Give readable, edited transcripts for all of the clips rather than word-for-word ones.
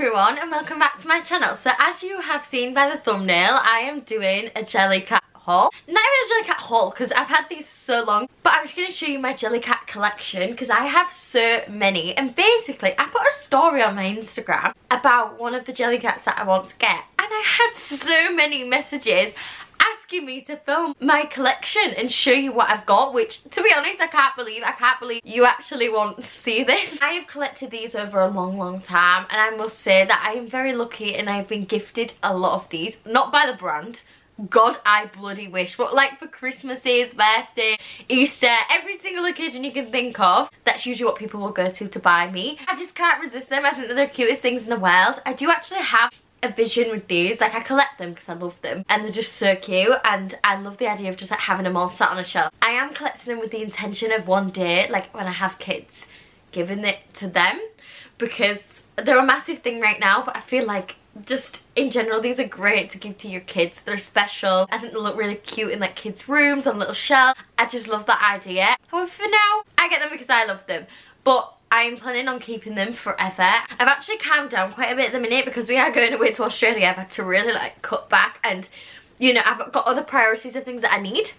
everyone and welcome back to my channel. So as you have seen by the thumbnail, I am doing a Jellycat haul. Not even a Jellycat haul because I've had these for so long, but I'm just going to show you my Jellycat collection because I have so many. And basically I put a story on my Instagram about one of the Jellycats that I want to get, and I had so many messages asking me to film my collection and show you what I've got, which to be honest I can't believe you actually want to see this. I have collected these over a long time, and I must say that I am very lucky and I've been gifted a lot of these, not by the brand, God I bloody wish, but like for Christmases, birthday, Easter, every single occasion you can think of, that's usually what people will go to buy me. I just can't resist them. I think they're the cutest things in the world. I do actually have a vision with these. Like, I collect them because I love them and they're just so cute, and I love the idea of just like having them all sat on a shelf. I am collecting them with the intention of one day, like when I have kids, giving it to them, because they're a massive thing right now, but I feel like just in general these are great to give to your kids. They're special. I think they look really cute in like kids' rooms on little shelves. I just love that idea. However, for now I get them because I love them, but I'm planning on keeping them forever. I've actually calmed down quite a bit at the minute because we are going away to Australia. I've had to really like cut back, and you know, I've got other priorities of things that I need.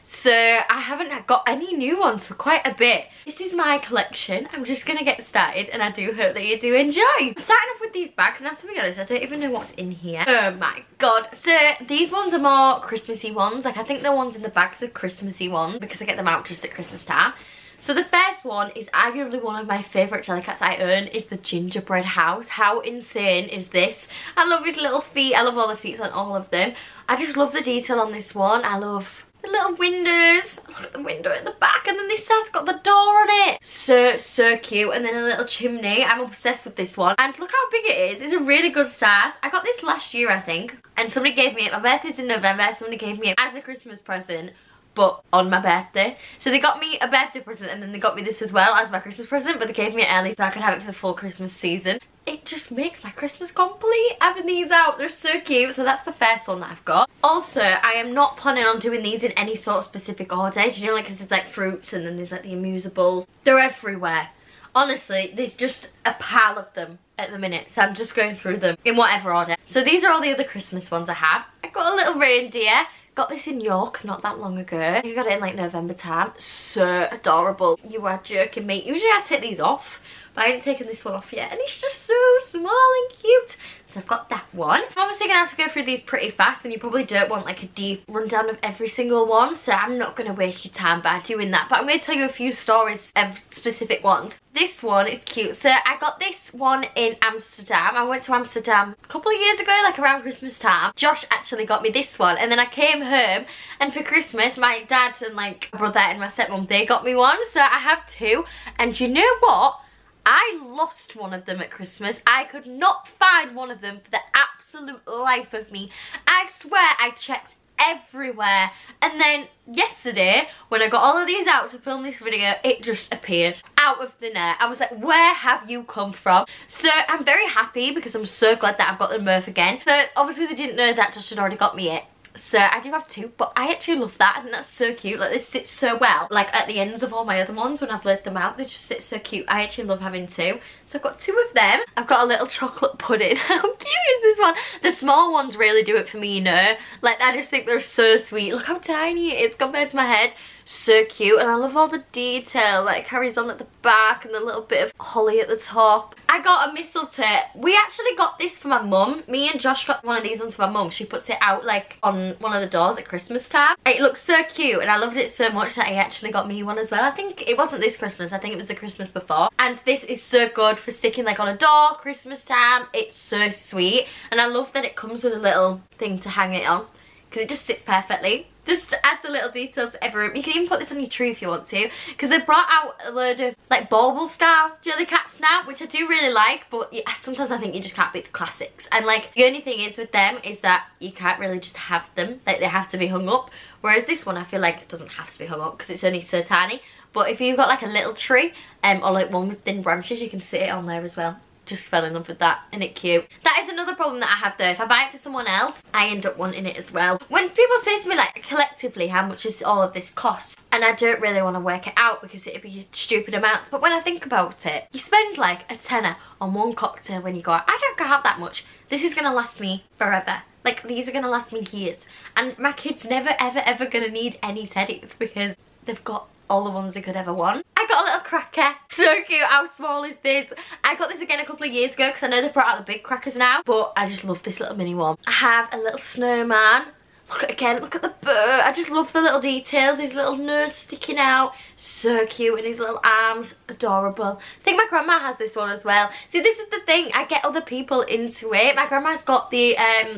So I haven't got any new ones for quite a bit. This is my collection. I'm just gonna get started and I do hope that you do enjoy. I'm starting off with these bags, and I have to be honest, I don't even know what's in here. Oh my god. So these ones are more Christmassy ones. Like, I think the ones in the bags are Christmassy ones because I get them out just at Christmas time. So the first one is arguably one of my favourite Jellycats I own, is the gingerbread house. How insane is this? I love his little feet. I love all the feet on all of them. I just love the detail on this one. I love the little windows. Look at the window at the back, and then this side's got the door on it. So cute. And then a little chimney. I'm obsessed with this one. And look how big it is. It's a really good size. I got this last year, I think, and somebody gave me it. My birthday's in November. Somebody gave me it as a Christmas present, but on my birthday. So they got me a birthday present and then they got me this as well as my Christmas present, but they gave me it early so I could have it for the full Christmas season. It just makes my Christmas complete having these out. They're so cute. So that's the first one that I've got. Also, I am not planning on doing these in any sort of specific order. You know, like, because there's like fruits and then there's like the amusables. They're everywhere. Honestly, there's just a pile of them at the minute, so I'm just going through them in whatever order. So these are all the other Christmas ones I have. I got a little reindeer. Got this in York not that long ago. I got it in like November time. So adorable. You are joking me. Usually I take these off, but I haven't taken this one off yet, and it's just so small and cute. So I've got that one. I'm obviously gonna have to go through these pretty fast, and you probably don't want like a deep rundown of every single one, so I'm not gonna waste your time by doing that, but I'm gonna tell you a few stories of specific ones. This one is cute. So I got this one in Amsterdam. I went to Amsterdam a couple of years ago, like around Christmas time. Josh actually got me this one, and then I came home, and for Christmas my dad and like my brother and my stepmom, they got me one. So I have two, and you know what? I lost one of them at Christmas. I could not find one of them for the absolute life of me. I swear I checked everywhere, and then yesterday when I got all of these out to film this video, it just appeared out of thin air. I was like, where have you come from? So I'm very happy because I'm so glad that I've got them both again. So obviously they didn't know that Josh had already got me it. So I do have two, but I actually love that. I think that's so cute. Like, this sits so well. Like at the ends of all my other ones when I've laid them out, they just sit so cute. I actually love having two. So I've got two of them. I've got a little chocolate pudding. How cute is this one? The small ones really do it for me, you know. Like, I just think they're so sweet. Look how tiny it is compared to my head. So cute, and I love all the detail like carries on at the back and the little bit of holly at the top. I got a mistletoe. We actually got this for my mum. Me and Josh got one of these ones for my mum. She puts it out like on one of the doors at Christmas time. It looks so cute, and I loved it so much that he actually got me one as well. I think it wasn't this Christmas, I think it was the Christmas before. And this is so good for sticking like on a door Christmas time. It's so sweet, and I love that it comes with a little thing to hang it on because it just sits perfectly. Just adds a little detail to every room. You can even put this on your tree if you want to, because they brought out a load of like bauble style Jellycats now, which I do really like, but yeah, sometimes I think you just can't beat the classics. And like, the only thing is with them is that you can't really just have them, like they have to be hung up, whereas this one I feel like it doesn't have to be hung up because it's only so tiny. But if you've got like a little tree or like one with thin branches, you can sit it on there as well. just fell in love with that. Isn't it cute? That is another problem that I have though. If I buy it for someone else, I end up wanting it as well. When people say to me like collectively how much is all of this cost, and I don't really want to work it out because it'd be stupid amounts, but when I think about it, you spend like a tenner on one cocktail when you go out. I don't go out that much. This is gonna last me forever. Like, these are gonna last me years, and my kids never ever gonna need any teddies because they've got all the ones they could ever want. I got a little cracker. So cute. How small is this? I got this again a couple of years ago because I know they've brought out the big crackers now, but I just love this little mini one. I have a little snowman. Look at, again, look at the bird. I just love the little details. His little nose sticking out. So cute. And his little arms. Adorable. I think my grandma has this one as well. See, this is the thing. I get other people into it. My grandma's got the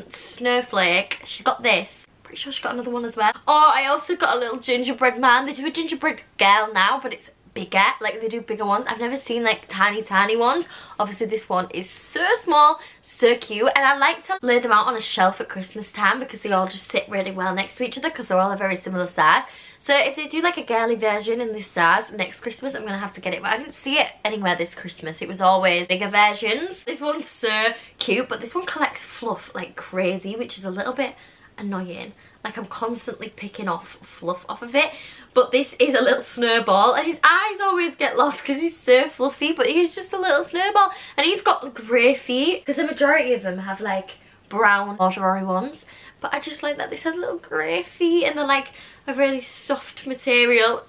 snowflake. She's got this. Pretty sure she's got another one as well. Oh, I also got a little gingerbread man. They do a gingerbread girl now, but it's bigger. Like, they do bigger ones. I've never seen like tiny ones. Obviously this one is so small, so cute, and I like to lay them out on a shelf at Christmas time because they all just sit really well next to each other because they're all a very similar size. So if they do like a girly version in this size next Christmas, I'm gonna have to get it, but I didn't see it anywhere this Christmas. It was always bigger versions. This one's so cute, but this one collects fluff like crazy, which is a little bit annoying. Like, I'm constantly picking off fluff off of it. But this is a little snowball, and his eyes always get lost because he's so fluffy, but he's just a little snowball. And he's got grey feet because the majority of them have like brown corduroy ones, but I just like that this has little grey feet and they're like a really soft material.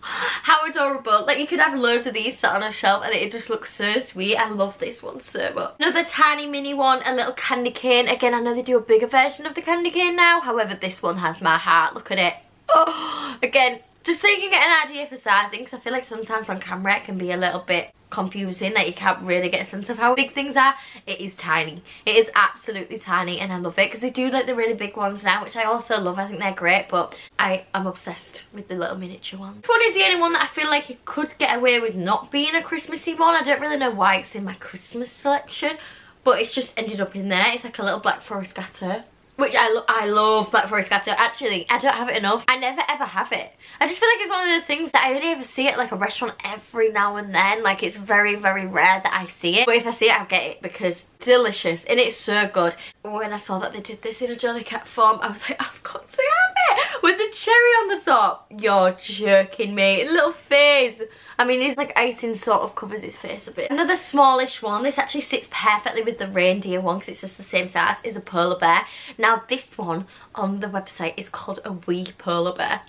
How adorable. Like, you could have loads of these sat on a shelf and it just looks so sweet. I love this one so much. Another tiny mini one, a little candy cane. Again, I know they do a bigger version of the candy cane now, however this one has my heart. Look at it. Oh, again, just so you can get an idea for sizing, because I feel like sometimes on camera it can be a little bit confusing, like you can't really get a sense of how big things are. It is tiny. It is absolutely tiny, and I love it because they do like the really big ones now, which I also love. I think they're great, but I am obsessed with the little miniature ones. This one is the only one that I feel like it could get away with not being a Christmassy one. I don't really know why it's in my Christmas selection, but it's just ended up in there. It's like a little Black Forest Gateau, which I love Black Forest Gateau. Actually, I don't have it enough. I never ever have it. I just feel like it's one of those things that I only ever see at like a restaurant every now and then. Like, it's very rare that I see it, but if I see it I'll get it because it's delicious and it's so good. When I saw that they did this in a Jellycat form, I was like, I've got to have it with the cherry on the top. You're joking me. A little face. I mean, his like icing sort of covers his face a bit. Another smallish one. This actually sits perfectly with the reindeer one because it's just the same size, is a polar bear. Now this one on the website is called a wee polar bear.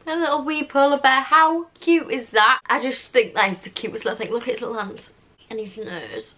A little wee polar bear. How cute is that? I just think that is the cutest little thing. Look at his little hands and his nose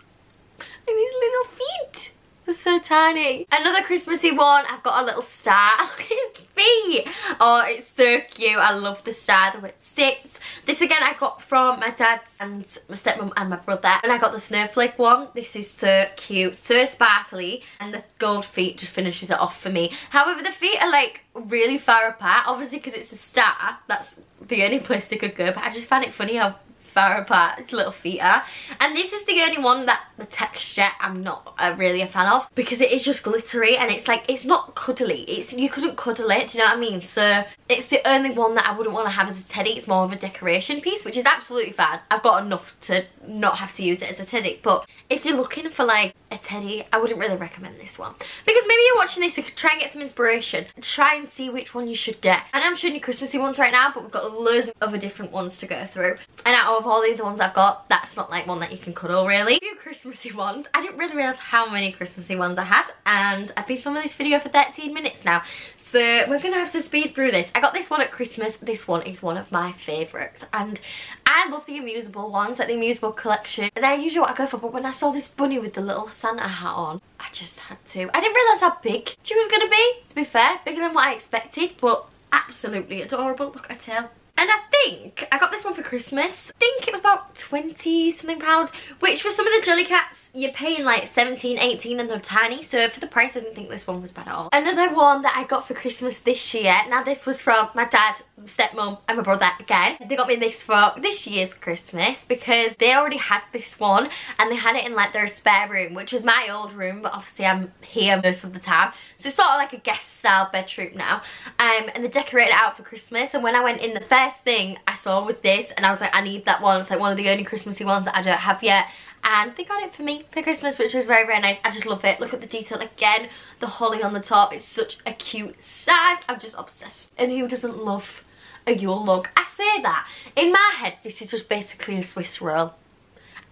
and his little feet. They're so tiny. Another Christmassy one. I've got a little star. Look at his feet. Oh, it's so cute. I love the star, the way it sits. This again I got from my dad's and my stepmom and my brother. And I got the snowflake one. This is so cute, so sparkly, and the gold feet just finishes it off for me. However, the feet are like really far apart, obviously because it's a star. That's the only place they could go, but I just found it funny how far apart its little feet are. And this is the only one that the texture I'm not really a fan of because it is just glittery and it's like, it's not cuddly. It's, you couldn't cuddle it, do you know what I mean? So it's the only one that I wouldn't want to have as a teddy. It's more of a decoration piece, which is absolutely fine. I've got enough to not have to use it as a teddy, but if you're looking for like a teddy, I wouldn't really recommend this one because maybe you're watching this, you could try and get some inspiration, try and see which one you should get. And I'm showing you Christmassy ones right now, but we've got loads of other different ones to go through, and out of all the other ones I've got, that's not like one that you can cuddle really. A few Christmassy ones. I didn't really realise how many Christmassy ones I had, and I've been filming this video for 13 minutes now, so we're gonna have to speed through this. I got this one at Christmas. This one is one of my favourites, and I love the amusable ones, like the amusable collection. They're usually what I go for, but when I saw this bunny with the little Santa hat on, I just had to. I didn't realise how big she was gonna be, to be fair. Bigger than what I expected, but absolutely adorable. Look at her tail. And I think I got this one for Christmas. I think it was about 20 something pounds, which for some of the Jellycats, you're paying like 17, 18 and they're tiny. So for the price, I didn't think this one was bad at all. Another one that I got for Christmas this year. Now this was from my dad, stepmom and my brother again. They got me this for this year's Christmas because they already had this one and they had it in like their spare room, which was my old room, but obviously I'm here most of the time. So it's sort of like a guest style bedroom now. And they decorated it out for Christmas, and when I went in the first first thing I saw was this, and I was like, I need that one. It's like one of the only Christmassy ones that I don't have yet. And they got it for me for Christmas, which was very, very nice. I just love it. Look at the detail again. The holly on the top. It's such a cute size. I'm just obsessed. And who doesn't love a Yule log? I say that. In my head, this is just basically a Swiss roll.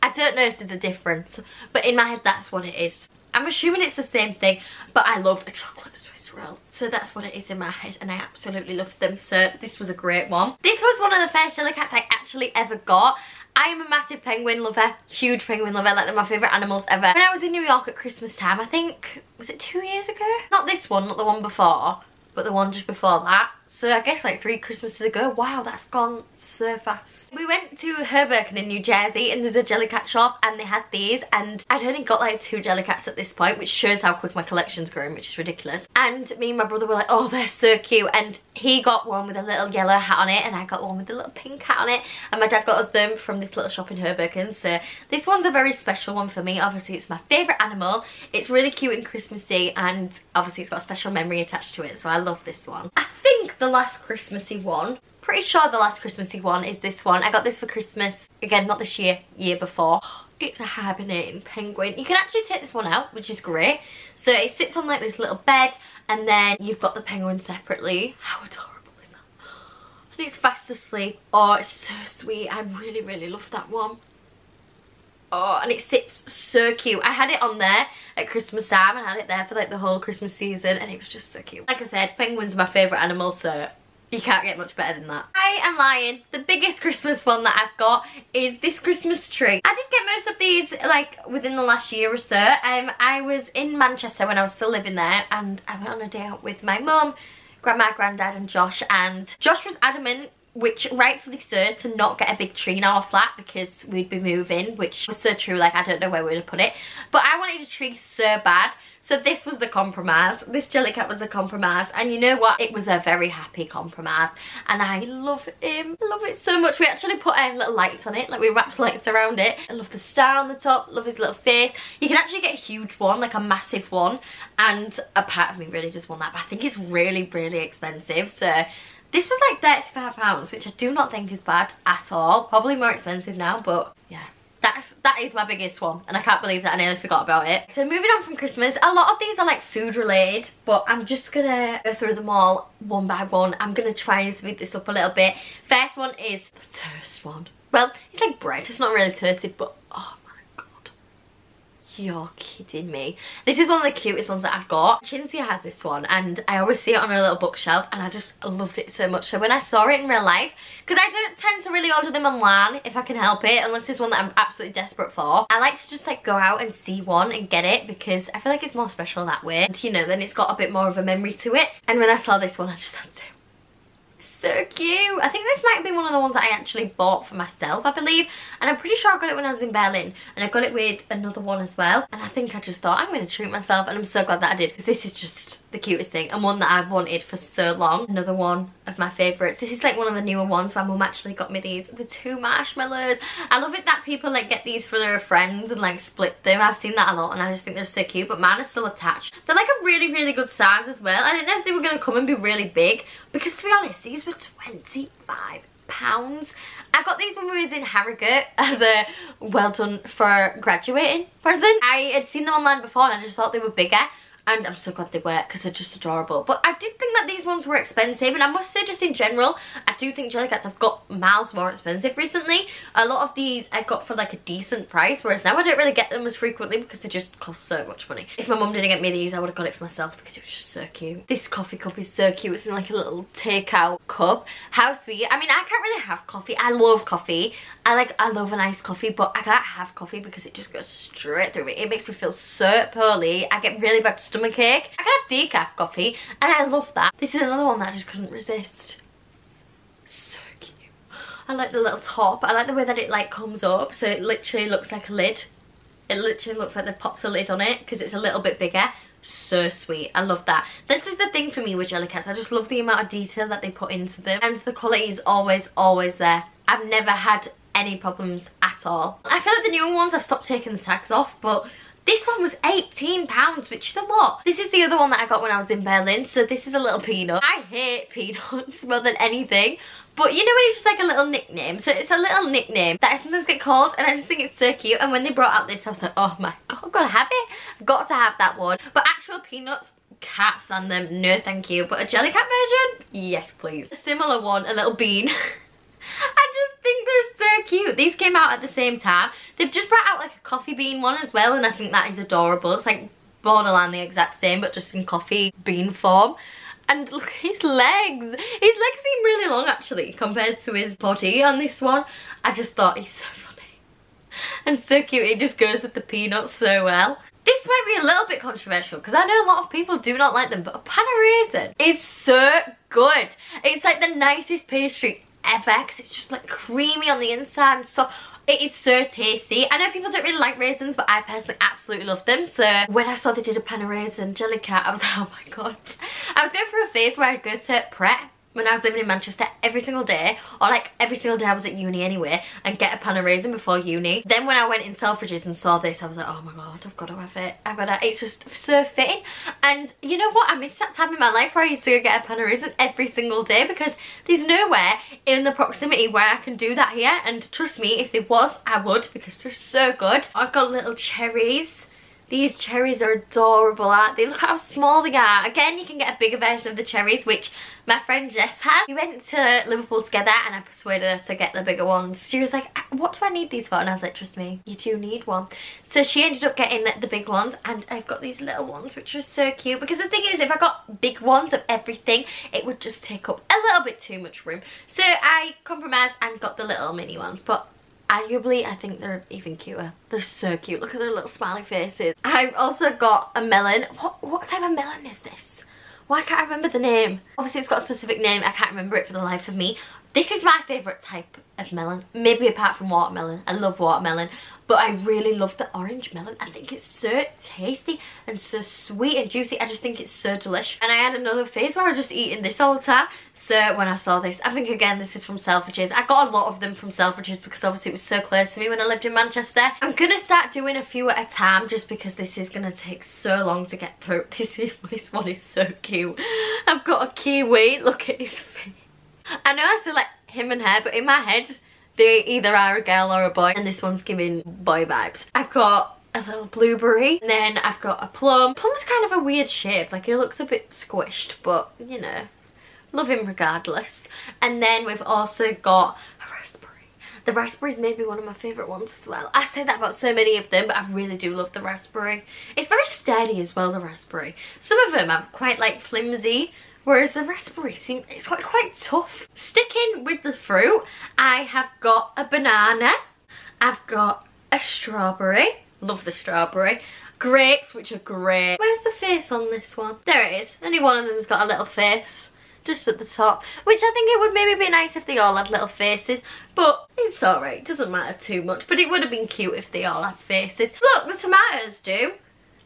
I don't know if there's a difference, but in my head, that's what it is. I'm assuming it's the same thing, but I love a chocolate Swiss roll. So that's what it is in my head, and I absolutely love them. So this was a great one. This was one of the first Jellycats I actually ever got. I am a massive penguin lover, huge penguin lover, like they're my favourite animals ever. When I was in New York at Christmas time, I think, was it 2 years ago? Not this one, not the one before, but the one just before that. So I guess like 3 Christmases ago. Wow, that's gone so fast. We went to Hoboken in New Jersey, and there's a Jellycat shop, and they had these, and I'd only got like 2 Jellycats at this point, which shows how quick my collection's growing, which is ridiculous. And me and my brother were like, oh, they're so cute. And he got one with a little yellow hat on it, and I got one with a little pink hat on it, and my dad got us them from this little shop in Hoboken. So this one's a very special one for me. Obviously it's my favourite animal. It's really cute and Christmassy, and obviously it's got a special memory attached to it, so I love this one. I think the last Christmassy one, pretty sure the last Christmassy one is this one. I got this for Christmas, again not this year, year before. It's a hibernating penguin. You can actually take this one out, which is great. So it sits on like this little bed, and then you've got the penguin separately. How adorable is that? And it's fast asleep. Oh, it's so sweet. I really, really love that one. Oh, and it sits so cute. I had it on there at Christmas time. I had it there for like the whole Christmas season, and it was just so cute. Like I said, penguin's my favourite animal, so you can't get much better than that. I am lying. The biggest Christmas one that I've got is this Christmas tree. I did get most of these like within the last year or so. I was in Manchester when I was still living there, and I went on a day out with my mum, grandma, granddad and Josh, and Josh was adamant, which rightfully so, to not get a big tree in our flat because we'd be moving, which was so true. Like, I don't know where we'd have put it, but I wanted a tree so bad, so this was the compromise. This Jellycat was the compromise, and you know what, it was a very happy compromise, and I love him. I love it so much. We actually put little lights on it, like we wrapped lights around it. I love the star on the top, love his little face. You can actually get a huge one, like a massive one, and a part of me really just want that, but I think it's really, really expensive. So this was like £35, which I do not think is bad at all. Probably more expensive now, but yeah. That is my biggest one, and I can't believe that I nearly forgot about it. So moving on from Christmas, a lot of these are like food related, but I'm just gonna go through them all one by one. I'm gonna try and speed this up a little bit. First one is the toast one. Well, it's like bread, it's not really toasted, but oh my god, you're kidding me. This is one of the cutest ones that I've got. Chinzia has this one, and I always see it on her little bookshelf, and I just loved it so much. So when I saw it in real life, because I don't tend to really order them online if I can help it, unless it's one that I'm absolutely desperate for. I like to just like go out and see one and get it, because I feel like it's more special that way, and you know, then it's got a bit more of a memory to it. And when I saw this one, I just had to. So cute. I think this might be one of the ones that I actually bought for myself, I believe, and I'm pretty sure I got it when I was in Berlin, and I got it with another one as well, and I think I just thought I'm going to treat myself, and I'm so glad that I did, because this is just the cutest thing, and one that I've wanted for so long. Another one of my favourites. This is like one of the newer ones. My mum actually got me these, the 2 marshmallows. I love it that people like get these for their friends and like split them. I've seen that a lot, and I just think they're so cute, but mine are still attached. They're like a really, really good size as well. I didn't know if they were going to come and be really big, because to be honest, these were £25. I got these when we was in Harrogate as a well done for graduating present. I had seen them online before, and I just thought they were bigger, and I'm so glad they were, because they're just adorable. But I did think that these ones were expensive, and I must say, just in general, I do think Jellycats have got miles more expensive recently. A lot of these I got for like a decent price, whereas now I don't really get them as frequently because they just cost so much money. If my mum didn't get me these, I would have got it for myself, because it was just so cute. This coffee cup is so cute. It's in like a little takeout cup. How sweet. I mean, I can't really have coffee. I love coffee. I love an iced coffee, but I can't have coffee because it just goes straight through me. It makes me feel so poorly. I get really bad stomachache. I can have decaf coffee, and I love that. This is another one that I just couldn't resist. So cute. I like the little top. I like the way that it like comes up, so it literally looks like a lid. It literally looks like they popped a lid on it because it's a little bit bigger. So sweet. I love that. This is the thing for me with Jellycats. I just love the amount of detail that they put into them, and the quality is always, always there. I've never had any problems at all. I feel like the newer ones I've stopped taking the tags off, but this one was £18, which is a lot. This is the other one that I got when I was in Berlin, so this is a little peanut. I hate peanuts more than anything, But you know when it's just like a little nickname? So it's a little nickname that I sometimes get called, and I just think it's so cute. And when they brought out this, I was like, oh my god, I've got to have it. I've got to have that one. But actual peanuts, can't stand them, no thank you. But a Jellycat version, yes please. A similar one, a little bean. I just think they're so cute. These came out at the same time. They've just brought out like a coffee bean one as well, and I think that is adorable. It's like borderline the exact same, but just in coffee bean form. And look at his legs. His legs seem really long actually compared to his body on this one. I just thought he's so funny and so cute. It just goes with the peanuts so well. This might be a little bit controversial because I know a lot of people do not like them, but a pan of raisin is so good. It's like the nicest pastry ever because it's just like creamy on the inside and so it is so tasty. I know people don't really like raisins, but I personally absolutely love them. So when I saw they did a pan of raisin Jellycat, I was like, oh my god. I was going through a phase where I'd go to Pret when I was living in Manchester every single day, or like every single day I was at uni anyway, and get a pan of raisin before uni. Then when I went in Selfridges and saw this, I was like, oh my god, I've got to have it. It's just so fitting. And you know what, I miss that time in my life where I used to go get a pan of raisin every single day, because there's nowhere in the proximity where I can do that here. And trust me, if there was, I would, because they're so good. I've got little cherries. These cherries are adorable, aren't they? Look how small they are. Again, you can get a bigger version of the cherries, which my friend Jess has. We went to Liverpool together and I persuaded her to get the bigger ones. She was like, what do I need these for? And I was like, trust me, you do need one. So she ended up getting the big ones, and I've got these little ones which are so cute. Because the thing is, if I got big ones of everything, it would just take up a little bit too much room. So I compromised and got the little mini ones. But arguably, I think they're even cuter. They're so cute. Look at their little smiley faces. I've also got a melon. What type of melon is this? Why can't I remember the name? Obviously, it's got a specific name. I can't remember it for the life of me. This is my favourite type of melon. Maybe apart from watermelon. I love watermelon. But I really love the orange melon. I think it's so tasty and so sweet and juicy. I just think it's so delish. And I had another phase where I was just eating this all the time. So when I saw this, I think again this is from Selfridges. I got a lot of them from Selfridges because obviously it was so close to me when I lived in Manchester. I'm going to start doing a few at a time just because this is going to take so long to get through. This one is so cute. I've got a kiwi. Look at his face. I know I still like him and her, but in my head they either are a girl or a boy, and this one's giving boy vibes. I've got a little blueberry, and then I've got a plum. Plum's kind of a weird shape, like it looks a bit squished, but you know, love him regardless. And then we've also got a raspberry. The raspberry is maybe one of my favourite ones as well. I say that about so many of them, but I really do love the raspberry. It's very sturdy as well, the raspberry. Some of them are quite like flimsy, whereas the raspberry it's quite tough. Sticking with the fruit, I have got a banana. I've got a strawberry. Love the strawberry. Grapes, which are great. Where's the face on this one? There it is. Only one of them's got a little face. Just at the top. Which I think it would maybe be nice if they all had little faces. But it's alright. It doesn't matter too much. But it would have been cute if they all had faces. Look, the tomatoes do.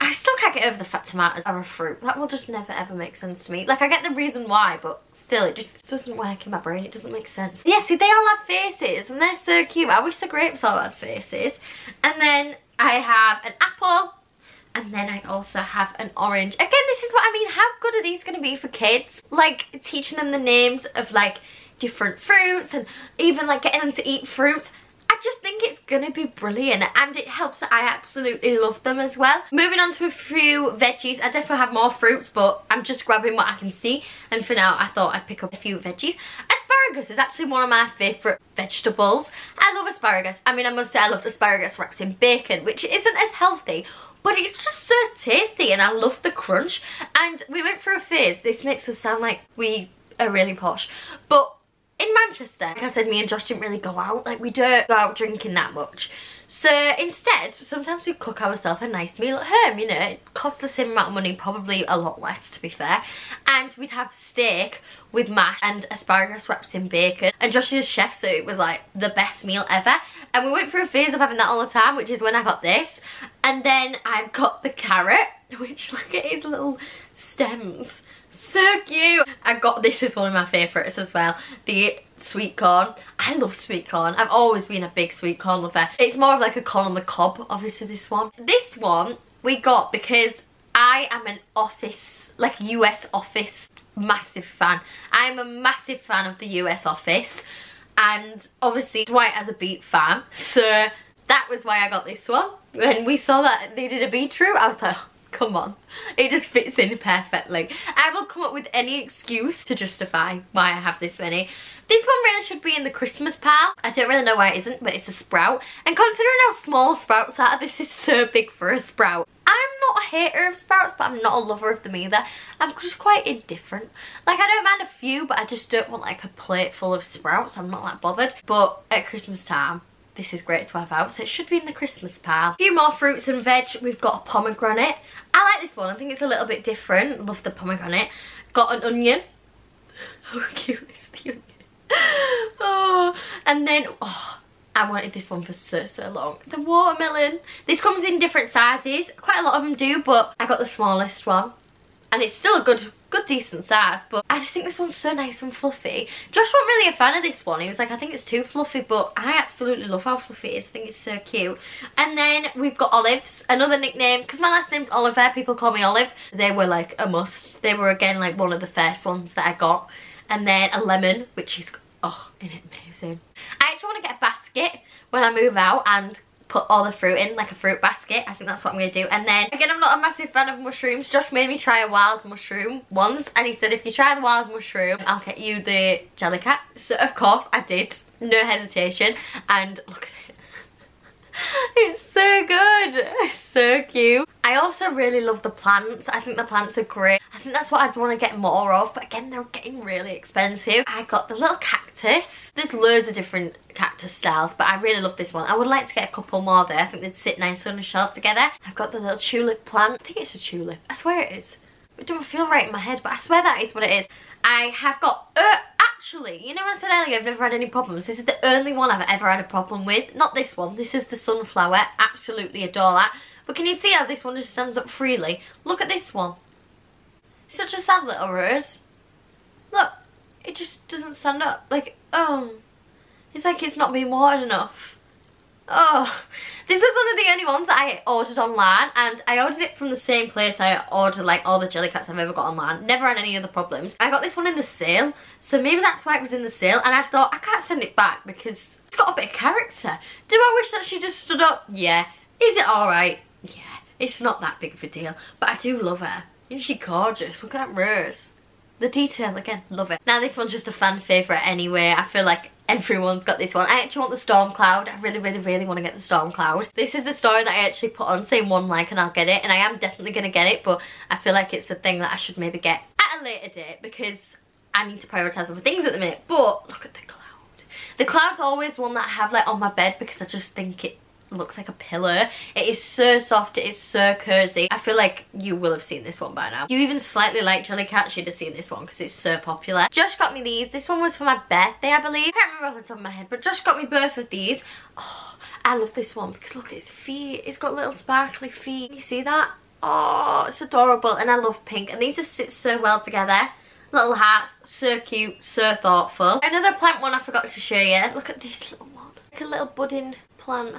I still can't get over the fact tomatoes are a fruit. That will just never ever make sense to me. Like, I get the reason why, but still, it just doesn't work in my brain. It doesn't make sense. Yeah, see, they all have faces, and they're so cute. I wish the grapes all had faces. And then I have an apple, and then I also have an orange. Again, this is what I mean. How good are these going to be for kids? Like, teaching them the names of, like, different fruits, and even, like, getting them to eat fruits. I just think it's gonna be brilliant, and it helps that I absolutely love them as well. Moving on to a few veggies. I definitely have more fruits, but I'm just grabbing what I can see, and for now I thought I'd pick up a few veggies. Asparagus is actually one of my favourite vegetables. I love asparagus. I mean, I must say I love asparagus wrapped in bacon, which isn't as healthy, but it's just so tasty, and I love the crunch. And we went through a phase. This makes us sound like we are really posh, but in Manchester, like I said, me and Josh didn't really go out. Like, we don't go out drinking that much. So instead, sometimes we cook ourselves a nice meal at home, you know. It costs the same amount of money, probably a lot less to be fair. And we'd have steak with mash and asparagus wrapped in bacon. And Josh is a chef, so it was like the best meal ever. And we went through a phase of having that all the time, which is when I got this. And then I've got the carrot, which look at his little stems. So cute. I got this as one of my favourites as well, the sweet corn. I love sweet corn. I've always been a big sweet corn lover. It's more of like a corn on the cob, obviously this one. This one we got because I am an office, like US office, massive fan. I'm a massive fan of the US office, and obviously Dwight has a Beat fan, so that was why I got this one. When we saw that they did a beetroot, I was like, oh, come on, it just fits in perfectly. I will come up with any excuse to justify why I have this many. This one really should be in the Christmas pile. I don't really know why it isn't, but it's a sprout. And considering how small sprouts are, this is so big for a sprout. I'm not a hater of sprouts, but I'm not a lover of them either. I'm just quite indifferent. Like, I don't mind a few, but I just don't want like a plate full of sprouts. I'm not that bothered. But at Christmas time, this is great to have out, so it should be in the Christmas pile. A few more fruits and veg. We've got a pomegranate. I like this one. I think it's a little bit different. Love the pomegranate. Got an onion. How cute is the onion? Oh, and then, oh, I wanted this one for so long. The watermelon. This comes in different sizes. Quite a lot of them do, but I got the smallest one. And it's still a good decent size, but I just think this one's so nice and fluffy. Josh wasn't really a fan of this one. He was like, I think it's too fluffy, but I absolutely love how fluffy it is. I think it's so cute. And then we've got olives, another nickname, because my last name's Oliver, people call me Olive. They were like a must. They were again like one of the first ones that I got. And then a lemon, which is, oh, isn't it amazing? I actually want to get a basket when I move out and put all the fruit in, like a fruit basket. I think that's what I'm going to do. And then, again, I'm not a massive fan of mushrooms. Josh made me try a wild mushroom once, and he said, if you try the wild mushroom, I'll get you the Jellycat. So, of course, I did. No hesitation. And look at it. It's so good. It's so cute. I also really love the plants. I think the plants are great. I think that's what I'd want to get more of, but again, they're getting really expensive. I got the little cactus. There's loads of different cactus styles, but I really love this one. I would like to get a couple more there. I think they'd sit nicely on a shelf together. I've got the little tulip plant. I think it's a tulip. I swear it is. It don't feel right in my head, but I swear that is what it is. I have got, actually, you know when I said earlier I've never had any problems? This is the only one I've ever had a problem with. Not this one. This is the sunflower. Absolutely adore that. But can you see how this one just stands up freely? Look at this one. It's such a sad little rose. Look, it just doesn't stand up. Like, oh, it's like it's not been watered enough. Oh, this was one of the only ones that I ordered online, and I ordered it from the same place I ordered like all the Jellycats I've ever got online. Never had any other problems. I got this one in the sale, so maybe that's why it was in the sale, and I thought I can't send it back because it's got a bit of character. Do I wish that she just stood up? Yeah. Is it alright? Yeah. It's not that big of a deal, but I do love her. Isn't she gorgeous? Look at that rose. The detail again, love it. Now this one's just a fan favourite anyway. I feel like everyone's got this one. I actually want the storm cloud. I really want to get the storm cloud. This is the story that I actually put on saying one like and I'll get it, and I am definitely going to get it, but I feel like it's the thing that I should maybe get at a later date because I need to prioritise other things at the minute. But look at the cloud. The cloud's always one that I have like on my bed because I just think it looks like a pillow. It is so soft, it is so cozy. I feel like you will have seen this one by now. If you even slightly like Jellycat, you'd have seen this one because it's so popular. Josh got me these. This one was for my birthday, I believe. I can't remember off the top of my head, but Josh got me both of these. Oh, I love this one because look at its feet. It's got little sparkly feet. You see that? Oh, it's adorable, and I love pink, and these just sit so well together. Little hearts, so cute, so thoughtful. Another plant one I forgot to show you. Look at this little one. Like a little budding plant.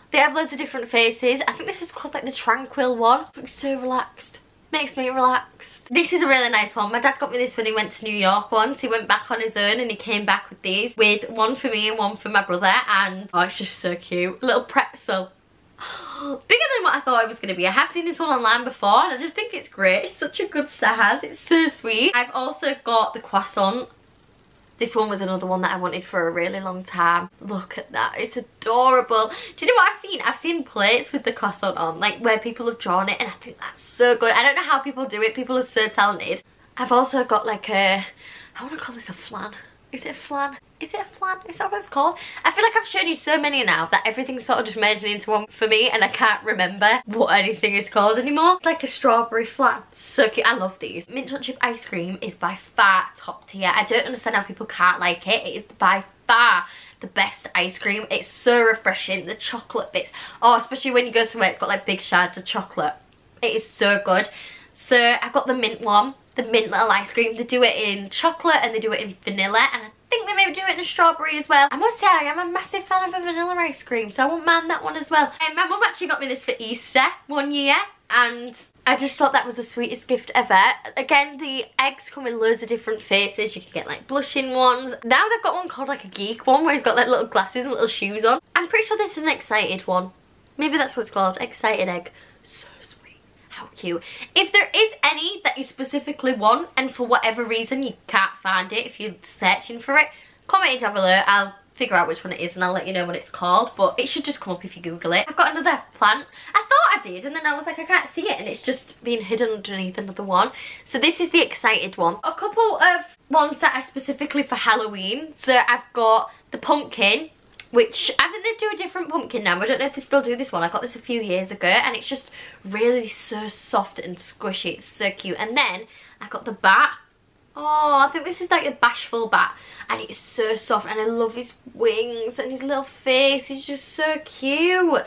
They have loads of different faces. I think this was called like the tranquil one. Looks so relaxed. Makes me relaxed. This is a really nice one. My dad got me this when he went to New York once. He went back on his own and he came back with these. With one for me and one for my brother. And oh, it's just so cute. A little pretzel. Bigger than what I thought it was going to be. I have seen this one online before and I just think it's great. It's such a good size. It's so sweet. I've also got the croissant. This one was another one that I wanted for a really long time. Look at that, it's adorable. Do you know what I've seen? I've seen plates with the croissant on, like where people have drawn it, and I think that's so good. I don't know how people do it, people are so talented. I've also got like a, I want to call this a flan. Is it a flan? Is it a flan? Is that what it's called? I feel like I've shown you so many now that everything's sort of just merging into one for me and I can't remember what anything is called anymore. It's like a strawberry flan. So cute. I love these. Mint chocolate chip ice cream is by far top tier. I don't understand how people can't like it. It is by far the best ice cream. It's so refreshing. The chocolate bits. Oh, especially when you go somewhere it's got like big shards of chocolate. It is so good. So I got the mint one. The mint little ice cream. They do it in chocolate and they do it in vanilla, and I think they maybe do it in a strawberry as well. I must say I am a massive fan of a vanilla ice cream, so I won't mind that one as well. And my mum actually got me this for Easter one year, and I just thought that was the sweetest gift ever. Again, the eggs come in loads of different faces. You can get like blushing ones. Now they've got one called like a geek one where he's got like little glasses and little shoes on. I'm pretty sure this is an excited one. Maybe that's what it's called, excited egg. So sweet, how cute. If there is any that you specifically want and for whatever reason you can't find it, if you're searching for it, comment it down below. I'll figure out which one it is and I'll let you know what it's called, but it should just come up if you Google it. I've got another plant. I thought I did and then I was like, I can't see it, and it's just been hidden underneath another one. So this is the excited one. A couple of ones that are specifically for Halloween. So I've got the pumpkin, which I think they do a different pumpkin now. I don't know if they still do this one. I got this a few years ago and it's just really so soft and squishy. It's so cute. And then I got the bat. Oh, I think this is like a bashful bat and it's so soft and I love his wings and his little face. He's just so cute.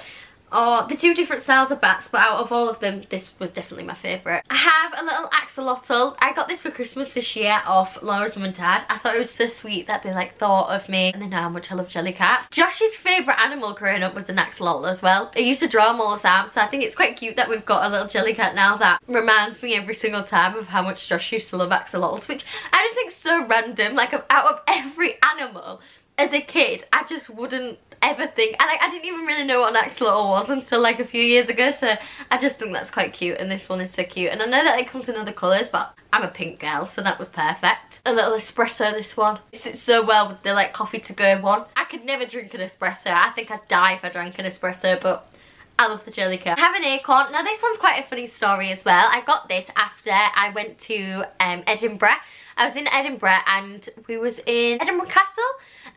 Oh, the two different styles of bats, but out of all of them, this was definitely my favourite. I have a little axolotl. I got this for Christmas this year off Laura's mum and dad. I thought it was so sweet that they like thought of me and they know how much I love jellycats. Josh's favourite animal growing up was an axolotl as well. I used to draw them all the time, so I think it's quite cute that we've got a little jellycat now that reminds me every single time of how much Josh used to love axolotls, which I just think is so random. Like, out of every animal as a kid, I just wouldn't ever think, and I didn't even really know what an axolotl was until like a few years ago, so I just think that's quite cute, and this one is so cute. And I know that it comes in other colours, but I'm a pink girl, so that was perfect. A little espresso, this one. It sits so well with the like coffee to go one. I could never drink an espresso. I think I'd die if I drank an espresso, but I love the Jellycat. I have an acorn. Now this one's quite a funny story as well. I got this after I went to Edinburgh. I was in Edinburgh and we was in Edinburgh Castle,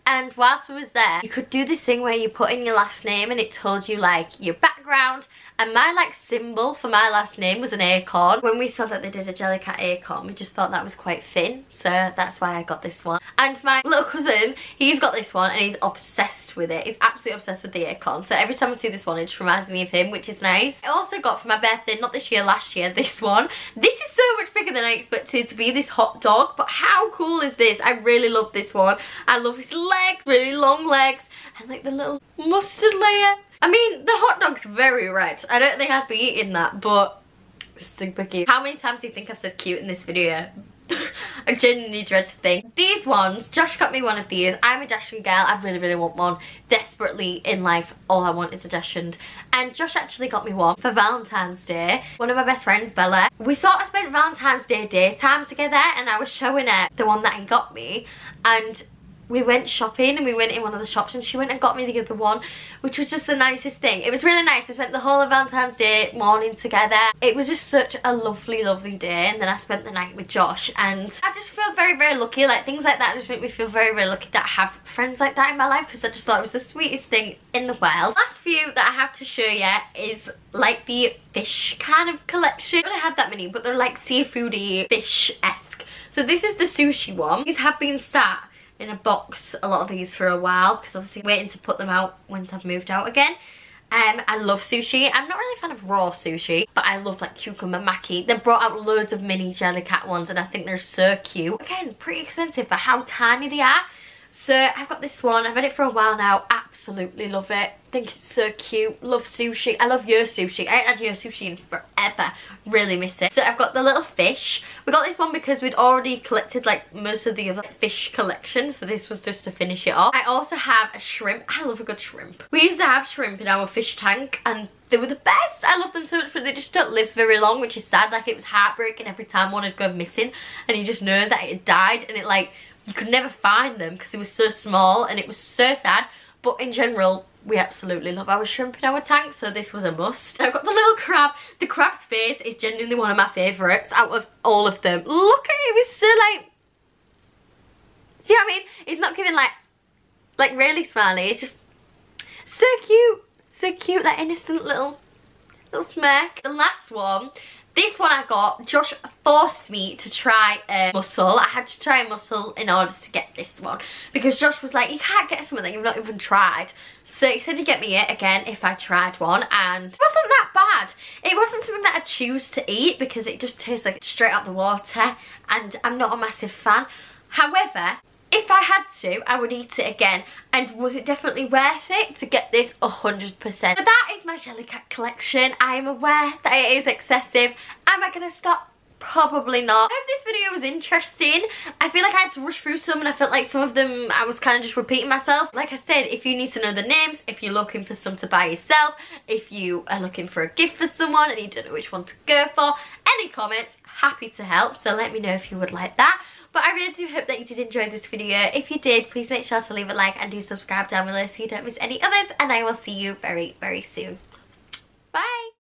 and whilst we was there you could do this thing where you put in your last name and it told you like your background, and my like symbol for my last name was an acorn. When we saw that they did a Jellycat acorn, we just thought that was quite thin, so that's why I got this one. And my little cousin, he's got this one and he's obsessed with it. He's absolutely obsessed with the acorn, so every time I see this one it just reminds me of him, which is nice. I also got for my birthday, not this year, last year, this one. This is so much bigger than I expected to be, this hot dog, but how cool is this? I really love this one. I love his legs, really long legs, and like the little mustard layer. I mean, the hot dog's very red. I don't think I'd be eating that, but super cute. How many times do you think I've said cute in this video? I genuinely dread to think. These ones, Josh got me one of these. I'm a Dachshund girl. I really, really want one. Desperately in life, all I want is a Dachshund. And Josh actually got me one for Valentine's Day. One of my best friends, Bella, we sort of spent Valentine's Day daytime together, and I was showing her the one that he got me, and we went shopping and we went in one of the shops and she went and got me the other one, which was just the nicest thing. It was really nice. We spent the whole of Valentine's Day morning together. It was just such a lovely, lovely day, and then I spent the night with Josh, and I just feel very, very lucky. Like, things like that just make me feel very, very lucky that I have friends like that in my life, because I just thought it was the sweetest thing in the world. Last few that I have to show you is like the fish kind of collection. I don't have that many, but they're like seafoody, fish-esque. So this is the sushi one. These have been sat in a box, a lot of these, for a while, because obviously waiting to put them out once I've moved out again. I love sushi. I'm not really a fan of raw sushi, but I love like cucumber maki. They've brought out loads of mini Jellycat ones and I think they're so cute. Again, pretty expensive for how tiny they are. So I've got this one. I've had it for a while now. Absolutely love it. Think it's so cute. Love sushi. I love your sushi. I ain't had your sushi in forever. Really miss it. So I've got the little fish. We got this one because we'd already collected like most of the other fish collections, so this was just to finish it off. I also have a shrimp. I love a good shrimp. We used to have shrimp in our fish tank and they were the best. I love them so much, but they just don't live very long, which is sad. Like, it was heartbreaking every time one had gone missing and you just know that it had died, and it like, you could never find them because they were so small, and it was so sad. But in general, we absolutely love our shrimp in our tank, so this was a must. I've got the little crab. The crab's face is genuinely one of my favourites out of all of them. Look at it, it was so like, see what I mean? It's not giving like really smiley, it's just so cute. So cute, that innocent little smirk. The last one, this one I got, Josh forced me to try a mussel. I had to try a mussel in order to get this one, because Josh was like, you can't get something that you've not even tried. So he said he'd get me it again if I tried one, and it wasn't that bad. It wasn't something that I choose to eat because it just tastes like straight out the water, and I'm not a massive fan. However, If I had to, I would eat it again. And was it definitely worth it to get this? 100%. So that is my Jellycat collection. I am aware that it is excessive. Am I going to stop? Probably not. I hope this video was interesting. I feel like I had to rush through some and I felt like some of them I was kind of just repeating myself. Like I said, if you need to know the names, if you're looking for some to buy yourself, if you are looking for a gift for someone and you don't know which one to go for, any comments, happy to help. So let me know if you would like that. But I really do hope that you did enjoy this video. If you did, please make sure to leave a like and do subscribe down below so you don't miss any others. And I will see you very, very soon.